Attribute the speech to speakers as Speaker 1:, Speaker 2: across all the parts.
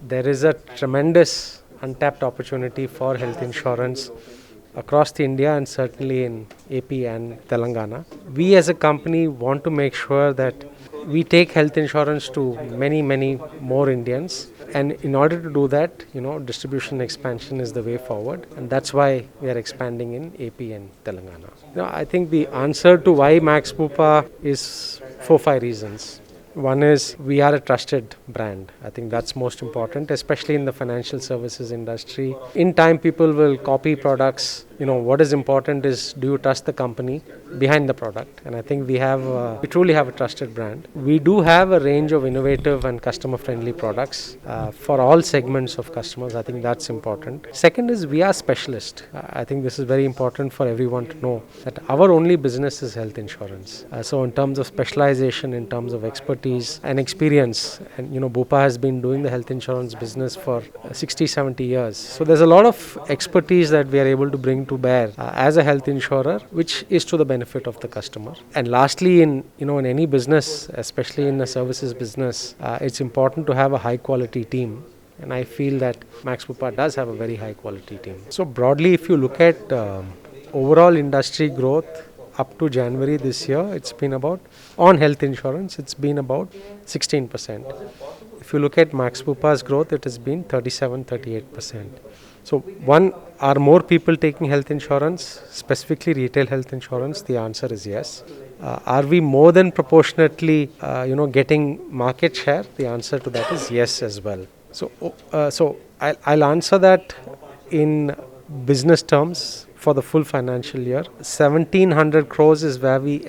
Speaker 1: there is a tremendous untapped opportunity for health insurance across the India and certainly in AP and Telangana. We as a company want to make sure that we take health insurance to many more Indians. And in order to do that, distribution expansion is the way forward. And that's why we are expanding in AP and Telangana. I think the answer to why Max Bupa is 4-5 reasons. One is we are a trusted brand. I think that's most important, especially in the financial services industry. In time, people will copy products. What is important is, do you trust the company behind the product? And I think we truly have a trusted brand. We do have a range of innovative and customer-friendly products for all segments of customers. I think that's important. Second is we are specialist. I think this is very important for everyone to know that our only business is health insurance. So in terms of specialization, in terms of expertise and experience, and Bupa has been doing the health insurance business for 60-70 years. So there's a lot of expertise that we are able to bring to bear as a health insurer, which is to the benefit of the customer. And lastly, in any business, especially in a services business, it's important to have a high quality team. And I feel that Max Bupa does have a very high quality team. So broadly, if you look at overall industry growth up to January this year, it's been about, on health insurance, it's been about 16%. If you look at Max Bupa's growth, it has been 37-38%. So one, are more people taking health insurance, specifically retail health insurance? The answer is yes. Are we more than proportionately, getting market share? The answer to that is yes as well. So I'll answer that in business terms for the full financial year. 1,700 crores is where we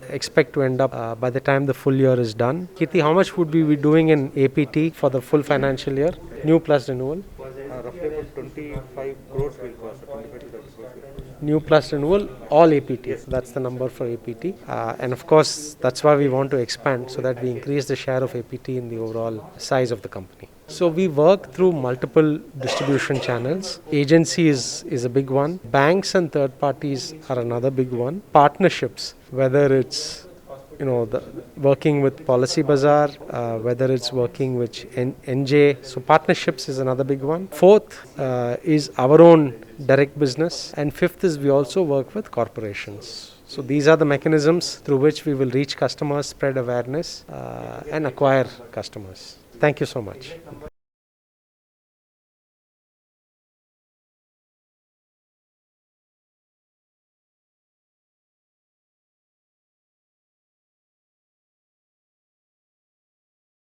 Speaker 1: expect to end up by the time the full year is done. Kirti, how much would we be doing in APT for the full financial year? New plus renewal? Roughly about 25 crores will cost. New plus renewal, all APT. Yes. That's the number for APT. And of course, that's why we want to expand, so that we increase the share of APT in the overall size of the company. So we work through multiple distribution channels. Agency is a big one. Banks and third parties are another big one. Partnerships, whether it's working with Policy Bazaar, whether it's working with NJ. So partnerships is another big one. Fourth is our own direct business. And fifth is we also work with corporations. So these are the mechanisms through which we will reach customers, spread awareness, and acquire customers. Thank you so much.